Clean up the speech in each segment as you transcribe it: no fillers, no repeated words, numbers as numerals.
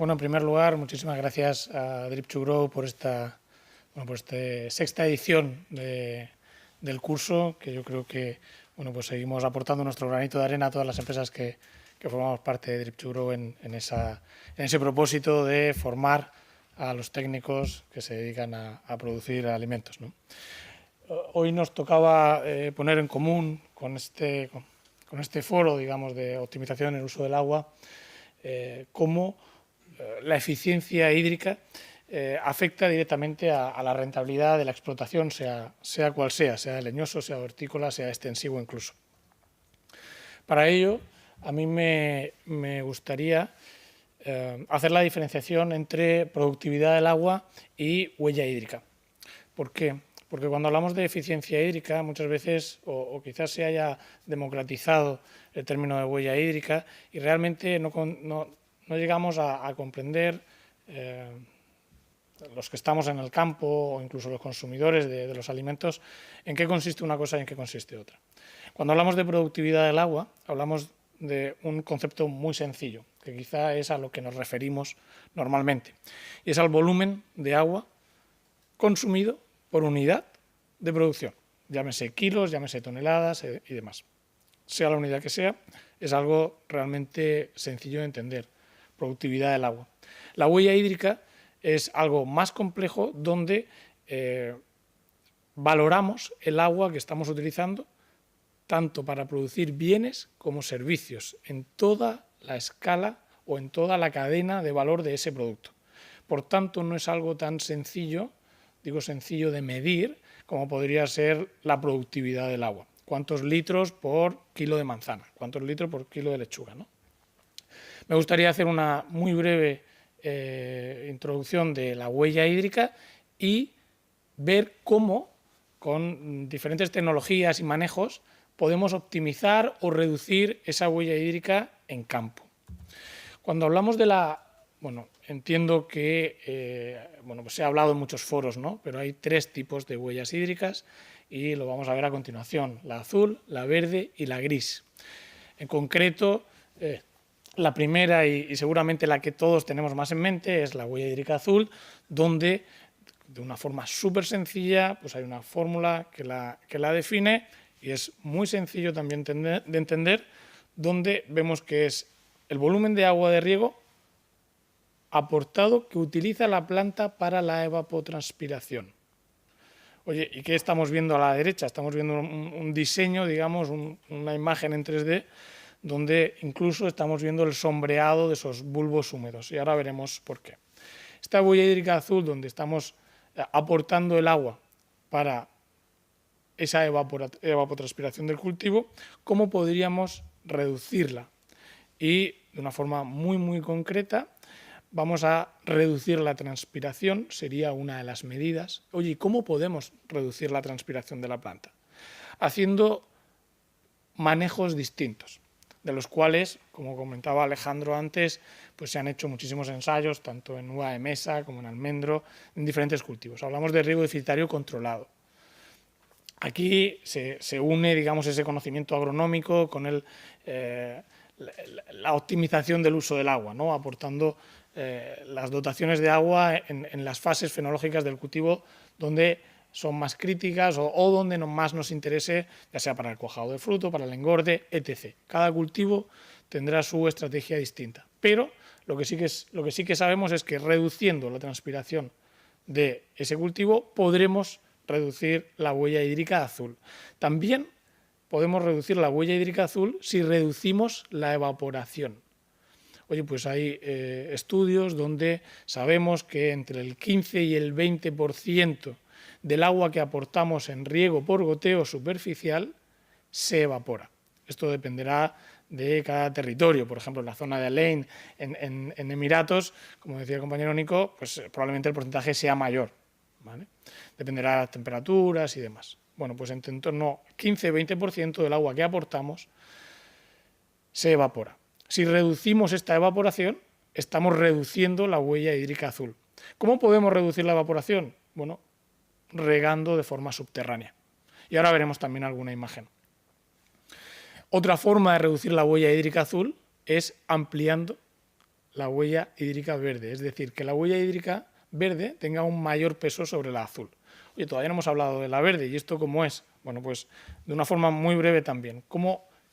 Bueno, en primer lugar, muchísimas gracias a Drip2Grow por esta sexta edición del curso, que yo creo que pues seguimos aportando nuestro granito de arena a todas las empresas que formamos parte de Drip2Grow en ese propósito de formar a los técnicos que se dedican a producir alimentos, ¿no? Hoy nos tocaba poner en común con este foro, digamos, de optimización en el uso del agua, cómo la eficiencia hídrica afecta directamente a la rentabilidad de la explotación, sea cual sea leñoso, sea hortícola, sea extensivo incluso. Para ello, a mí me gustaría hacer la diferenciación entre productividad del agua y huella hídrica. ¿Por qué? Porque cuando hablamos de eficiencia hídrica, muchas veces, o quizás se haya democratizado el término de huella hídrica y realmente no llegamos a comprender, los que estamos en el campo o incluso los consumidores de los alimentos, en qué consiste una cosa y en qué consiste otra. Cuando hablamos de productividad del agua, hablamos de un concepto muy sencillo, que quizá es a lo que nos referimos normalmente, y es al volumen de agua consumido por unidad de producción, llámese kilos, llámese toneladas y demás. Sea la unidad que sea, es algo realmente sencillo de entender. Productividad del agua. La huella hídrica es algo más complejo donde valoramos el agua que estamos utilizando tanto para producir bienes como servicios en toda la escala o en toda la cadena de valor de ese producto. Por tanto, no es algo tan sencillo, digo sencillo de medir, como podría ser la productividad del agua. ¿Cuántos litros por kilo de manzana? ¿Cuántos litros por kilo de lechuga, ¿no? Me gustaría hacer una muy breve introducción de la huella hídrica y ver cómo, con diferentes tecnologías y manejos, podemos optimizar o reducir esa huella hídrica en campo. Cuando hablamos de entiendo que pues se ha hablado en muchos foros, ¿no? Pero hay tres tipos de huellas hídricas y lo vamos a ver a continuación: la azul, la verde y la gris. En concreto, la primera y seguramente la que todos tenemos más en mente es la huella hídrica azul, donde de una forma súper sencilla pues hay una fórmula que la define y es muy sencillo también de entender, donde vemos que es el volumen de agua de riego aportado que utiliza la planta para la evapotranspiración. Oye, ¿y qué estamos viendo a la derecha? Estamos viendo un diseño, digamos, una imagen en 3D, donde incluso estamos viendo el sombreado de esos bulbos húmedos, y ahora veremos por qué. Esta huella hídrica azul, donde estamos aportando el agua para esa evapotranspiración del cultivo, ¿cómo podríamos reducirla? Y de una forma muy, muy concreta, vamos a reducir la transpiración, sería una de las medidas. Oye, ¿cómo podemos reducir la transpiración de la planta? Haciendo manejos distintos, de los cuales, como comentaba Alejandro antes, pues se han hecho muchísimos ensayos, tanto en uva de mesa como en almendro, en diferentes cultivos. Hablamos de riego deficitario controlado. Aquí se une, digamos, ese conocimiento agronómico con la optimización del uso del agua, ¿no? Aportando las dotaciones de agua en las fases fenológicas del cultivo donde son más críticas o donde más nos interese, ya sea para el cuajado de fruto, para el engorde, etc. Cada cultivo tendrá su estrategia distinta, pero lo que sí que sabemos es que reduciendo la transpiración de ese cultivo podremos reducir la huella hídrica azul. También podemos reducir la huella hídrica azul si reducimos la evaporación. Oye, pues hay estudios donde sabemos que entre el 15 y el 20% del agua que aportamos en riego por goteo superficial se evapora. Esto dependerá de cada territorio. Por ejemplo, en la zona de Al-Ain, en Emiratos, como decía el compañero Nico, pues probablemente el porcentaje sea mayor, ¿vale? Dependerá de las temperaturas y demás. Bueno, pues en torno al 15-20% del agua que aportamos se evapora. Si reducimos esta evaporación, estamos reduciendo la huella hídrica azul. ¿Cómo podemos reducir la evaporación? Bueno, regando de forma subterránea. Y ahora veremos también alguna imagen. Otra forma de reducir la huella hídrica azul es ampliando la huella hídrica verde, es decir, que la huella hídrica verde tenga un mayor peso sobre la azul. Oye, todavía no hemos hablado de la verde, ¿y esto cómo es? Bueno, pues de una forma muy breve también.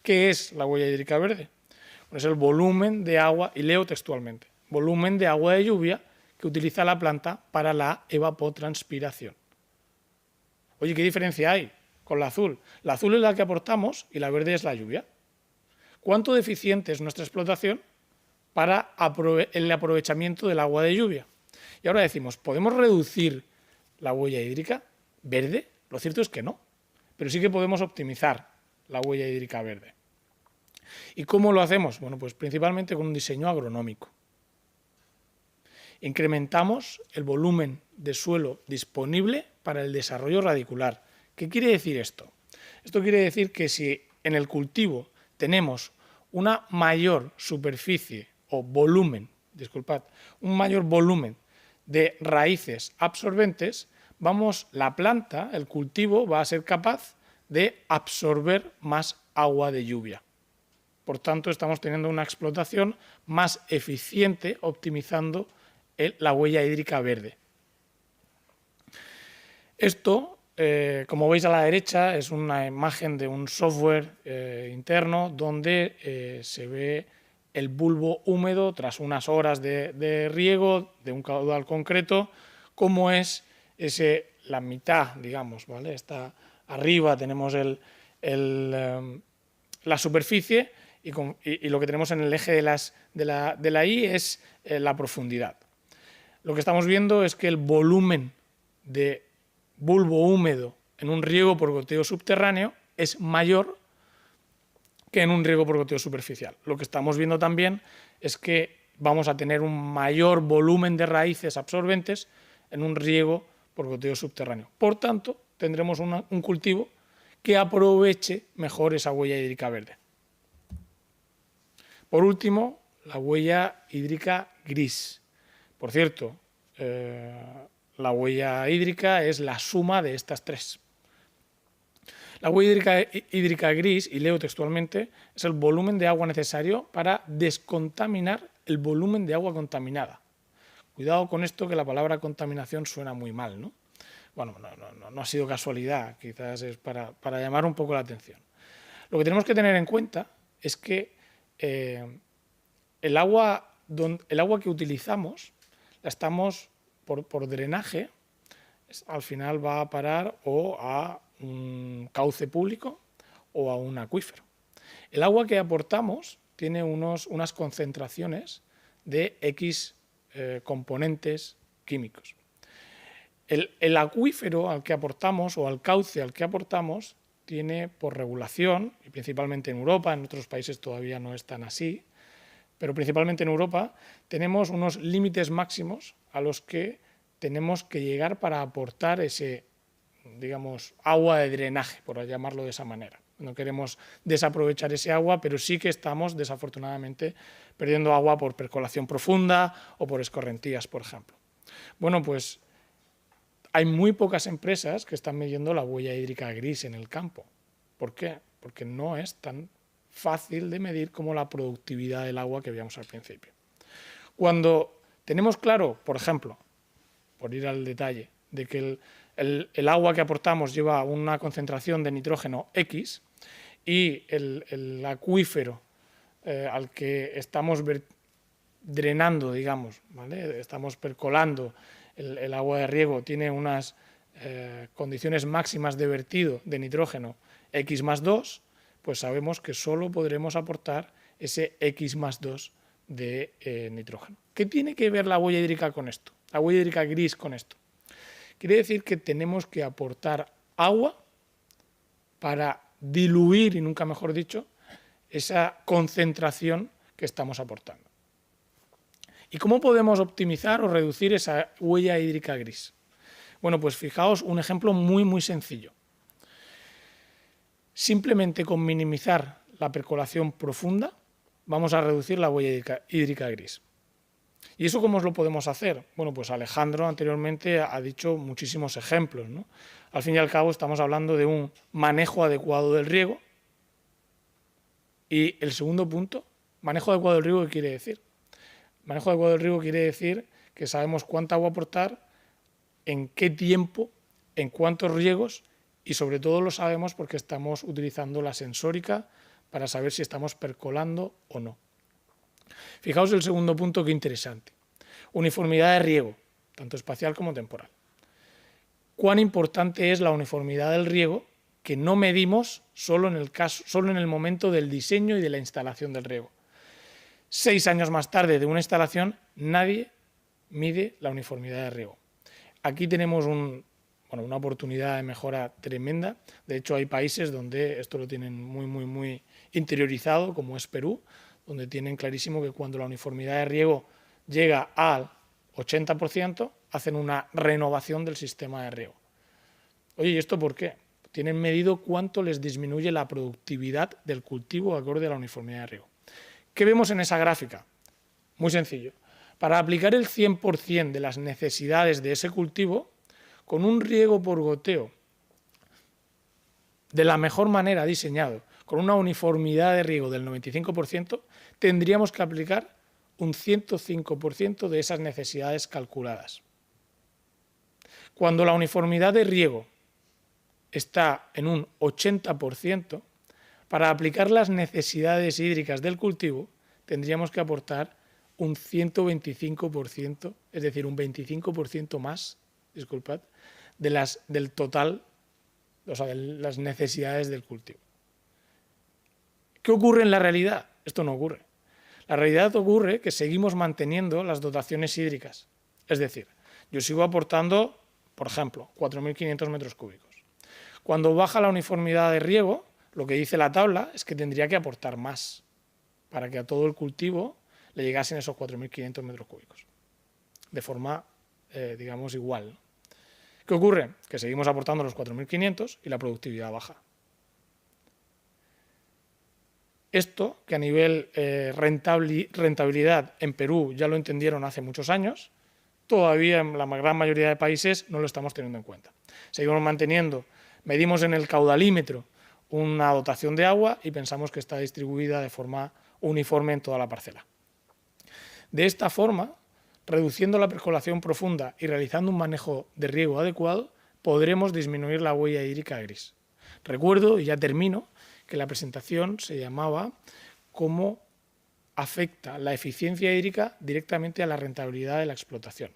¿Qué es la huella hídrica verde? Pues es el volumen de agua, y leo textualmente, volumen de agua de lluvia que utiliza la planta para la evapotranspiración. Oye, ¿qué diferencia hay con la azul? La azul es la que aportamos y la verde es la lluvia. ¿Cuánto deficiente es nuestra explotación para el aprovechamiento del agua de lluvia? Y ahora decimos, ¿podemos reducir la huella hídrica verde? Lo cierto es que no, pero sí que podemos optimizar la huella hídrica verde. ¿Y cómo lo hacemos? Bueno, pues principalmente con un diseño agronómico. Incrementamos el volumen de suelo disponible para el desarrollo radicular. ¿Qué quiere decir esto? Esto quiere decir que si en el cultivo tenemos una mayor superficie o volumen, un mayor volumen de raíces absorbentes, la planta, el cultivo, va a ser capaz de absorber más agua de lluvia. Por tanto, estamos teniendo una explotación más eficiente, optimizando la huella hídrica verde. Esto, como veis a la derecha, es una imagen de un software interno donde se ve el bulbo húmedo tras unas horas de riego de un caudal concreto, cómo es la mitad, digamos, ¿vale? Está arriba tenemos la superficie y lo que tenemos en el eje de la Y es la profundidad. Lo que estamos viendo es que el volumen de bulbo húmedo en un riego por goteo subterráneo es mayor que en un riego por goteo superficial. Lo que estamos viendo también es que vamos a tener un mayor volumen de raíces absorbentes en un riego por goteo subterráneo. Por tanto, tendremos un cultivo que aproveche mejor esa huella hídrica verde. Por último, la huella hídrica gris. Por cierto, la huella hídrica es la suma de estas tres. La huella hídrica gris, y leo textualmente, es el volumen de agua necesario para descontaminar el volumen de agua contaminada. Cuidado con esto, que la palabra contaminación suena muy mal, ¿no? Bueno, no ha sido casualidad, quizás es para llamar un poco la atención. Lo que tenemos que tener en cuenta es que el agua que utilizamos la estamos, por drenaje, al final va a parar o a un cauce público o a un acuífero. El agua que aportamos tiene unas concentraciones de X componentes químicos. El acuífero al que aportamos o al cauce al que aportamos tiene, por regulación, y principalmente en Europa, en otros países todavía no es tan así, pero principalmente en Europa, tenemos unos límites máximos a los que tenemos que llegar para aportar ese, digamos, agua de drenaje, por llamarlo de esa manera. No queremos desaprovechar ese agua, pero sí que estamos, desafortunadamente, perdiendo agua por percolación profunda o por escorrentías, por ejemplo. Bueno, pues hay muy pocas empresas que están midiendo la huella hídrica gris en el campo. ¿Por qué? Porque no es tan fácil de medir como la productividad del agua que veíamos al principio. Cuando tenemos claro, por ejemplo, por ir al detalle, de que el agua que aportamos lleva una concentración de nitrógeno X y el acuífero al que estamos drenando, digamos, ¿vale? Estamos percolando el agua de riego, tiene unas condiciones máximas de vertido de nitrógeno X más 2, pues sabemos que solo podremos aportar ese X más 2 de nitrógeno. ¿Qué tiene que ver la huella hídrica con esto? La huella hídrica gris con esto. Quiere decir que tenemos que aportar agua para diluir, y nunca mejor dicho, esa concentración que estamos aportando. ¿Y cómo podemos optimizar o reducir esa huella hídrica gris? Bueno, pues fijaos un ejemplo muy, muy sencillo. Simplemente con minimizar la percolación profunda vamos a reducir la huella hídrica gris. ¿Y eso cómo lo podemos hacer? Bueno, pues Alejandro anteriormente ha dicho muchísimos ejemplos, ¿no? Al fin y al cabo estamos hablando de un manejo adecuado del riego. Y el segundo punto, manejo adecuado del riego, ¿qué quiere decir? manejo adecuado del riego quiere decir que sabemos cuánta agua aportar, en qué tiempo, en cuántos riegos, y sobre todo lo sabemos porque estamos utilizando la sensórica para saber si estamos percolando o no. Fijaos el segundo punto, qué interesante. Uniformidad de riego, tanto espacial como temporal. Cuán importante es la uniformidad del riego, que no medimos solo en el momento del diseño y de la instalación del riego. 6 años más tarde de una instalación, nadie mide la uniformidad de riego. Aquí tenemos una oportunidad de mejora tremenda. De hecho, hay países donde esto lo tienen muy interiorizado, como es Perú, donde tienen clarísimo que cuando la uniformidad de riego llega al 80%, hacen una renovación del sistema de riego. Oye, ¿y esto por qué? Tienen medido cuánto les disminuye la productividad del cultivo acorde a la uniformidad de riego. ¿Qué vemos en esa gráfica? Muy sencillo. Para aplicar el 100% de las necesidades de ese cultivo, con un riego por goteo de la mejor manera diseñado, con una uniformidad de riego del 95%, tendríamos que aplicar un 105% de esas necesidades calculadas. Cuando la uniformidad de riego está en un 80%, para aplicar las necesidades hídricas del cultivo tendríamos que aportar un 125%, es decir, un 25% más, disculpad, del total, o sea, de las necesidades del cultivo. ¿Qué ocurre en la realidad? Esto no ocurre. La realidad ocurre que seguimos manteniendo las dotaciones hídricas. Es decir, yo sigo aportando, por ejemplo, 4.500 metros cúbicos. Cuando baja la uniformidad de riego, lo que dice la tabla es que tendría que aportar más para que a todo el cultivo le llegasen esos 4.500 metros cúbicos, de forma, digamos, igual, ¿no? ¿Qué ocurre? Que seguimos aportando los 4.500 y la productividad baja. Esto, que a nivel rentabilidad en Perú ya lo entendieron hace muchos años, todavía en la gran mayoría de países no lo estamos teniendo en cuenta. Seguimos manteniendo, medimos en el caudalímetro una dotación de agua y pensamos que está distribuida de forma uniforme en toda la parcela. De esta forma, reduciendo la percolación profunda y realizando un manejo de riego adecuado, podremos disminuir la huella hídrica gris. Recuerdo, y ya termino, que la presentación se llamaba cómo afecta la eficiencia hídrica directamente a la rentabilidad de la explotación.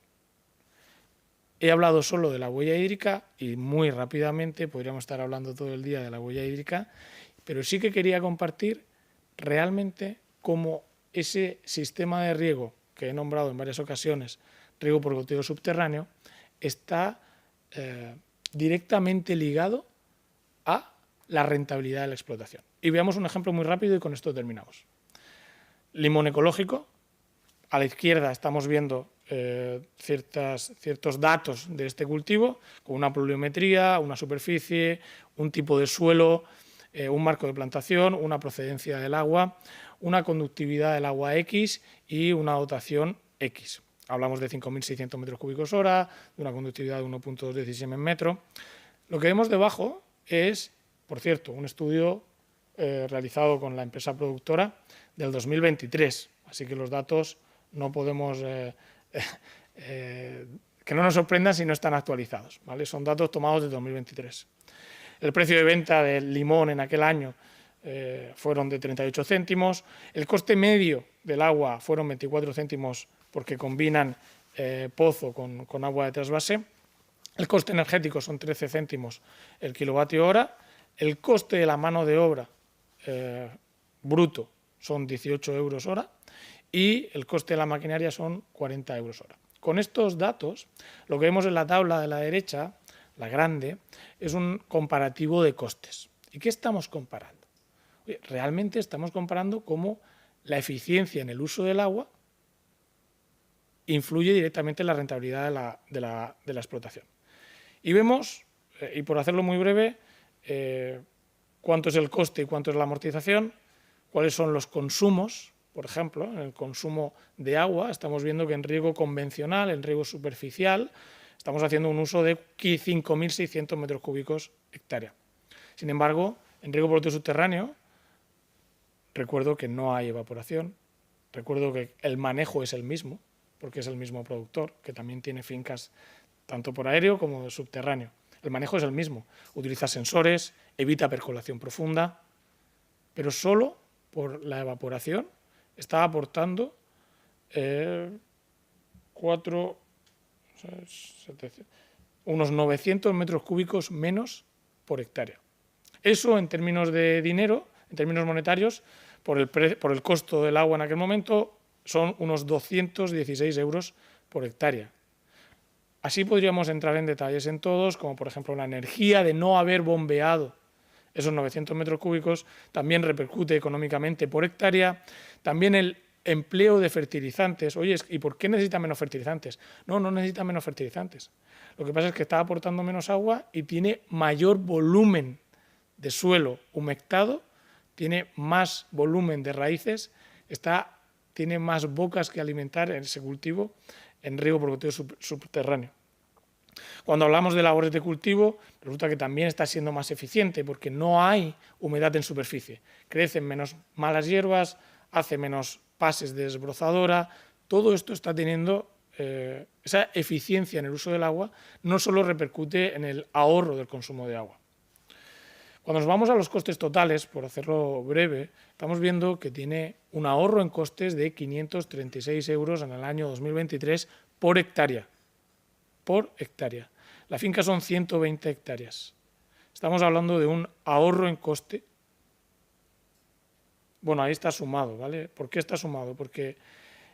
He hablado solo de la huella hídrica y muy rápidamente, podríamos estar hablando todo el día de la huella hídrica, pero sí que quería compartir realmente cómo ese sistema de riego que he nombrado en varias ocasiones, riego por goteo subterráneo, está directamente ligado a la rentabilidad de la explotación. Y veamos un ejemplo muy rápido y con esto terminamos. Limón ecológico. A la izquierda estamos viendo ciertos datos de este cultivo, con una pluviometría, una superficie, un tipo de suelo, un marco de plantación, una procedencia del agua, una conductividad del agua X y una dotación X. Hablamos de 5.600 metros cúbicos hora, de una conductividad de 1.216 metro. Lo que vemos debajo es, por cierto, un estudio realizado con la empresa productora del 2023, así que los datos no podemos, que no nos sorprendan si no están actualizados, ¿vale? Son datos tomados de 2023. El precio de venta del limón en aquel año fueron de 38 céntimos, el coste medio del agua fueron 24 céntimos porque combinan pozo con agua de trasvase, el coste energético son 13 céntimos el kilovatio hora, el coste de la mano de obra bruto son 18 euros hora y el coste de la maquinaria son 40 euros hora. Con estos datos, lo que vemos en la tabla de la derecha, la grande, es un comparativo de costes. ¿Y qué estamos comparando? Realmente estamos comparando cómo la eficiencia en el uso del agua influye directamente en la rentabilidad de la explotación. Y vemos, y por hacerlo muy breve, cuánto es el coste y cuánto es la amortización, cuáles son los consumos. Por ejemplo, en el consumo de agua estamos viendo que en riego convencional, en riego superficial, estamos haciendo un uso de 5.600 metros cúbicos hectárea. Sin embargo, en riego por goteo subterráneo, recuerdo que no hay evaporación, Recuerdo que el manejo es el mismo, porque es el mismo productor, que también tiene fincas tanto por aéreo como subterráneo. El manejo es el mismo. Utiliza sensores, evita percolación profunda, pero solo por la evaporación está aportando unos 900 metros cúbicos menos por hectárea. Eso, en términos de dinero, en términos monetarios, por el costo del agua en aquel momento, son unos 216 euros por hectárea. Así podríamos entrar en detalles en todos, como por ejemplo la energía de no haber bombeado esos 900 metros cúbicos, también repercute económicamente por hectárea, también el empleo de fertilizantes. Oye, ¿y por qué necesita menos fertilizantes? No, no necesita menos fertilizantes. Lo que pasa es que está aportando menos agua y tiene mayor volumen de suelo humectado, tiene más volumen de raíces, tiene más bocas que alimentar en ese cultivo en riego por goteo subterráneo. Cuando hablamos de labores de cultivo, resulta que también está siendo más eficiente porque no hay humedad en superficie. Crecen menos malas hierbas, hace menos pases de desbrozadora. Todo esto está teniendo esa eficiencia en el uso del agua, no solo repercute en el ahorro del consumo de agua. Cuando nos vamos a los costes totales, por hacerlo breve, estamos viendo que tiene un ahorro en costes de 536 euros en el año 2023 por hectárea. Por hectárea. La finca son 120 hectáreas. Estamos hablando de un ahorro en coste. Bueno, ahí está sumado, ¿vale? ¿Por qué está sumado? Porque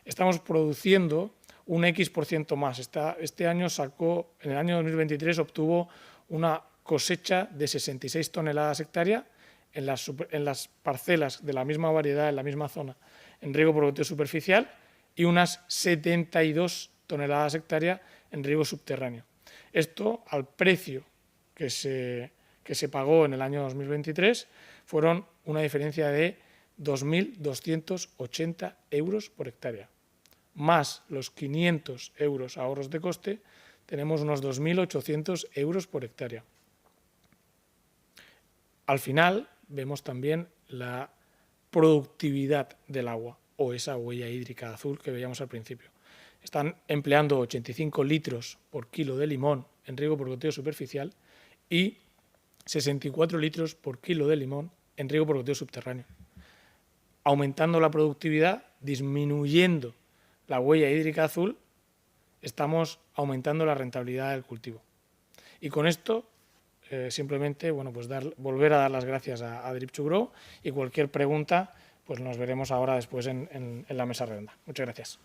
estamos produciendo un X% más. Este año en el año 2023 obtuvo una cosecha de 66 toneladas hectárea en las parcelas de la misma variedad, en la misma zona, en riego por goteo superficial, y unas 72 toneladas hectárea en riego subterráneo. Esto, al precio que se pagó en el año 2023, fueron una diferencia de 2.280 euros por hectárea. Más los 500 euros ahorros de coste, tenemos unos 2.800 euros por hectárea. Al final, vemos también la productividad del agua, o esa huella hídrica azul que veíamos al principio. Están empleando 85 litros por kilo de limón en riego por goteo superficial y 64 litros por kilo de limón en riego por goteo subterráneo. Aumentando la productividad, disminuyendo la huella hídrica azul, estamos aumentando la rentabilidad del cultivo. Y con esto, simplemente, pues volver a dar las gracias a Drip2Grow, y cualquier pregunta, pues nos veremos ahora después en la mesa redonda. Muchas gracias.